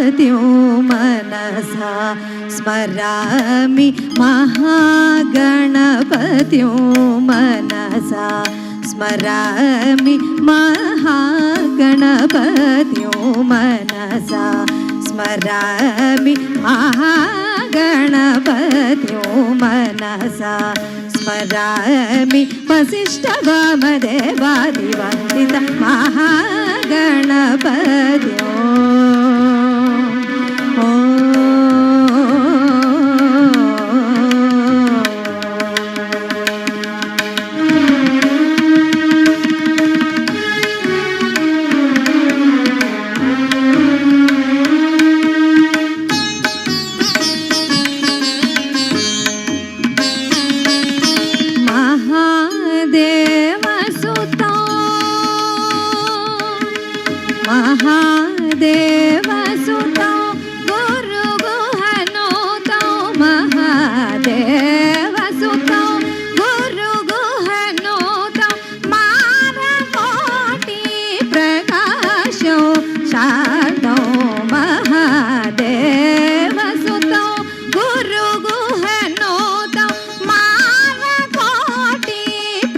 गणपतिं मनसा स्मरामि महागणपतिं मनसा स्मरामि महागणपतिं मनसा स्मरामि महागणपतिं मनसा स्मरामि वसिष्ठवामदेवादिवन्दित महागणपतिं महादेवसुतो गुरुगुहनोतो महादेवसुतो गुरुगुहनोतो मारकोटि प्रकाशो शान्तो महादेवसुतो गुरुगुहनोतो मारकोटि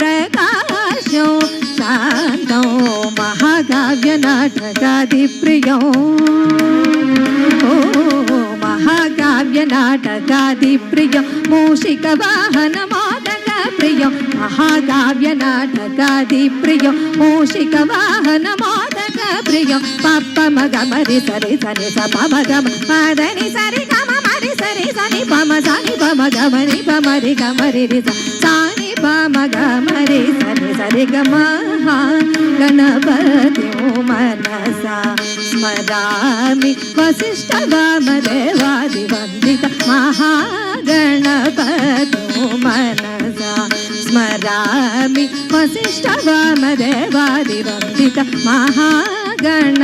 प्रकाशो शान्तो महाकाव्यनाटकादिप्रियो महाकाव्यनाटकादिप्रियो मूषिकवाहनमोदकप्रियो महाकाव्यनाटकादिप्रियो मूषिकवाहनमोदकप्रियो पप्पमगमरि सरि सनि स पमगम पदनि सरि गम मरि सरि सनि पम सनि पमगमरि पमरि गमरि रि सानि पमगमरि सनि सरि गम गणपतिं मनसा स्मरामि वसिष्ठवामदेवादिवन्दित महागणपतिं मनसा स्मरामि वसिष्ठवामदेवादिवन्दित महागणपतिं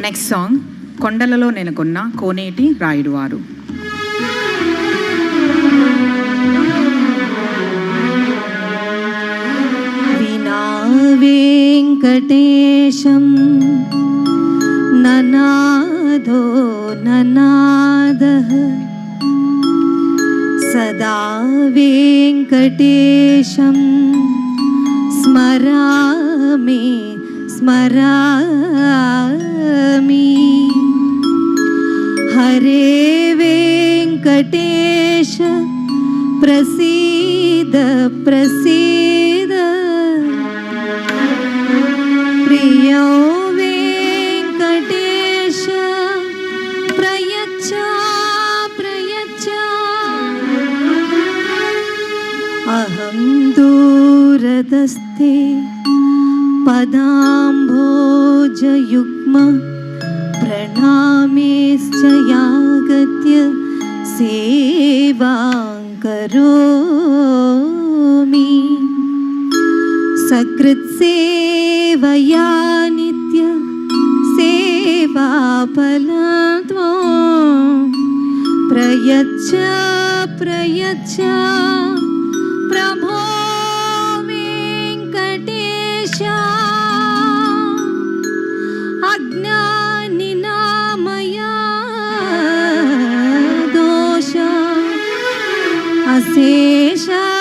నెక్స్ట్ సాంగ్ కొండలలో నెలకొన్న కోనేటి రాయుడువారు. వినా వెంకటేశం ననాదో ననాదః సదా వెంకటేశం స్మరామి స్మరామి హరే వెంకటేశ ప్రసీద ప్రసీద ప్రియో వెంకటేశ ప్రయచ్చ ప్రయచ్చ అహం దూరదస్తే पदाम्भोजयुग्म प्रणामेश्च यागत्य सेवां करोमि सकृत्सेवया नित्य सेवाफलं त्वं प्रयच्छ प्रयच्छ प्रभो वेङ्कटेश अज्ञानिनामया दोष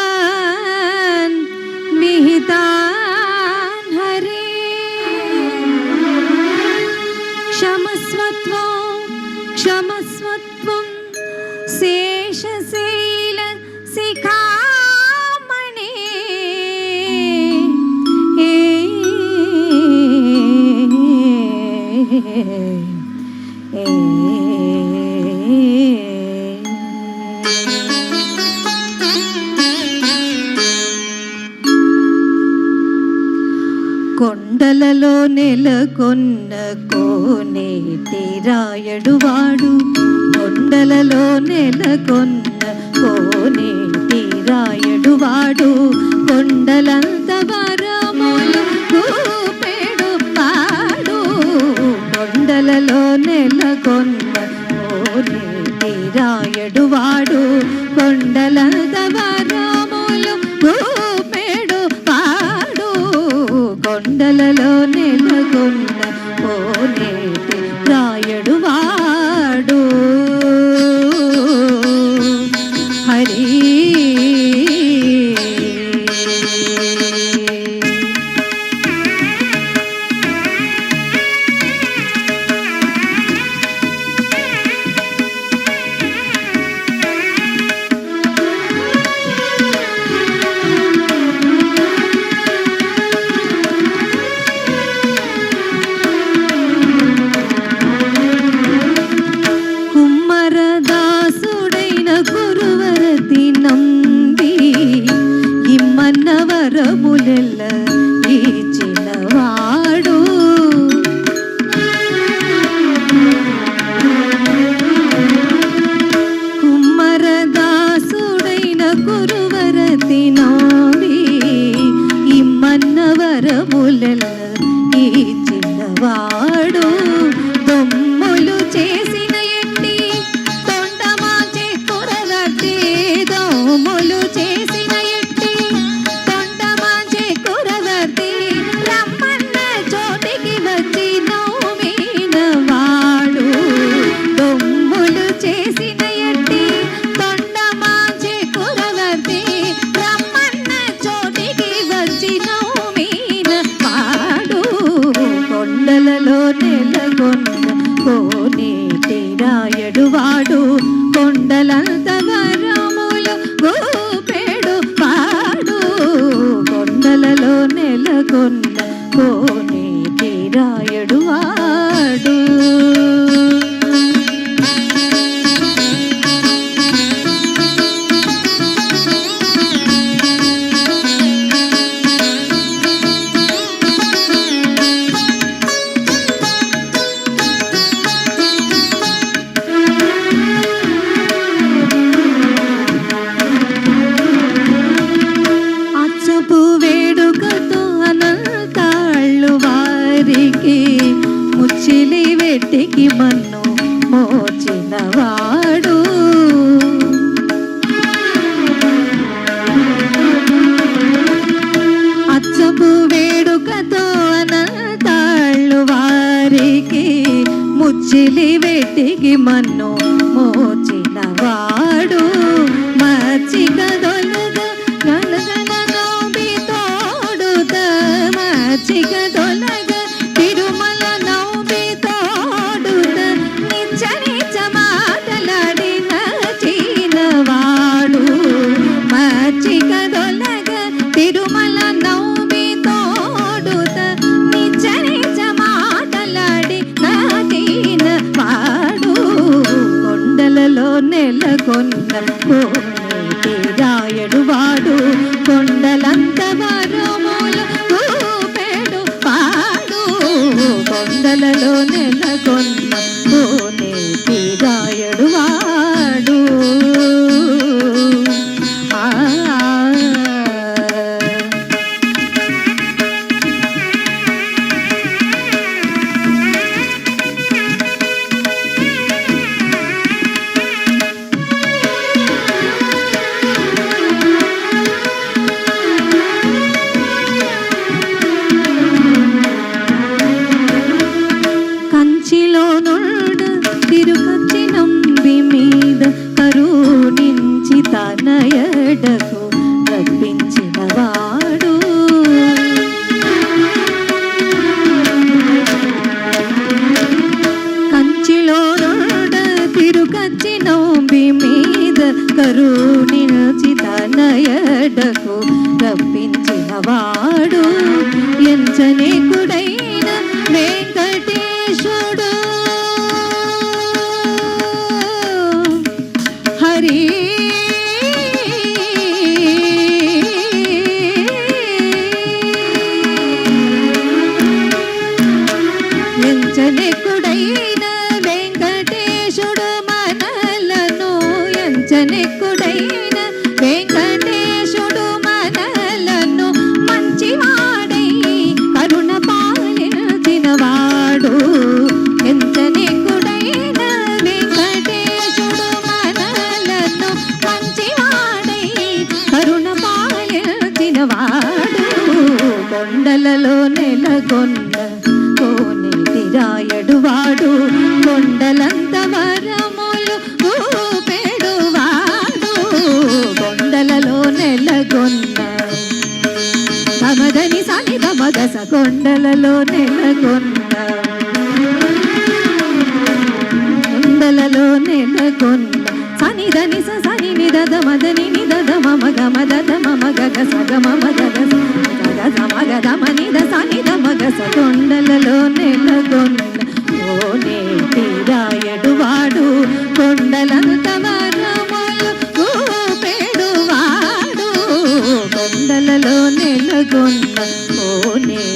अशेषान् विहितान् हरे क्षमस्वत्वं शेषशैल शिखामणे కొండలలో నెలకొన్న కోనేటి రాయడువాడు కొండలలో నెలకొన్న కోనేటి రాయడువాడు కొండలంత వరములు కూపెడు పాడు కొండలలో నెలకొన్న కోనేటి రాయడువాడు కొండలంత వరములు కూపెడు పాడు కొండలలో నెలకొన్న కోనేటి రాయడువాడు హరి కుమ్మరదాసుడైన గురువరతి నంబి ఇమ్మన్న వరములెల్ల ఇచ్చినవాడు కుమ్మరదాసుడైన గురువరతి నంబి ఇమ్మన్న వరములెల్ల ఇచ్చినవాడు దొమ్ములు చేసిన ఎట్టి తొండమాంచి కురగట్టి దోములు చేసిన ఎట్టి తొండమాంచి కురగట్టి రమ్మన్న చోటికి వచ్చి నవ్విన వాడు దొమ్ములు చేసిన ఎట్టి తొండమాంచి కురగట్టి రమ్మన్న చోటికి వచ్చి నవ్విన వాడు కొండలలో నెలకొన్న కోనేటి రాయడువాడు కొండలంత వరములు గోపెడు పాడు కొండలలో నెలకొన్న కోనేటి రాయడువాడు అచ్చపు వేడుకతో అనంతాళ్ళు వారికి ముచ్చిలి వెట్టికి మన్ను మోచినవాడు అచ్చపు వేడుకతో అనంతాళ్ళు వారికి ముచ్చిలి వెట్టికి మన్ను మోచినవాడు మచ్చిక దొలగ నలగన నోబి తోడుత మచ్చిక దొలగ తిరుమల నోబి తోడుత నిచ్చ నిచ్చ మాటలాడి నచ్చినవాడు మచ్చిక దొలగ తిరుమల నోబి తోడుత నిచ్చ నిచ్చ మాటలాడి నచ్చినవాడు కొండలలో నెలకొన్న కోనేటి రాయడువాడు కొండలంత వరములు కూపెడు పాడు కొండలలో నెలకొన్న కోనేటి రాయడువాడు ఆ కంచిలో నుండు తిరుపతి నంబి మీద కరుణించి తన ఎడకు రప్పించినవాడు కంచిలో నుండు తిరుపతి నంబి మీద కరుణించి తన ఎడకు రప్పించినవాడు ఎంచనేకుడైన వెంకటేశుడు హరి ఎంచనేకుడ ఎంచనెక్కుడైన వెంకటేశుడు మనలను మంచివాడై కరుణ పాలించినవాడు. ఎంచనెక్కుడైన వెంకటేశుడు మనలను మంచివాడై కరుణ పాలించినవాడు. కొండలలో నెలకొన్న కోనేటి రాయడువాడు, కొండలంత వరములు ఊపెడువాడు. కొండలలో నెలకొన్న సమదని సని గమగస, కొండలలో నెలకొన్న కొండలలో నెలకొన్న సని దని సని నిదద మదని నిదద మమ గమ దద మమ గగ సగ మమ గగ గగ మగ దమ నిద సని దమ గస. కొండలలో నెలకొన్న కోనేటి రాయడువాడు, కొండలంత వరములు ఊపెడువాడు. కొండలలో నెలకొన్న కోనేటి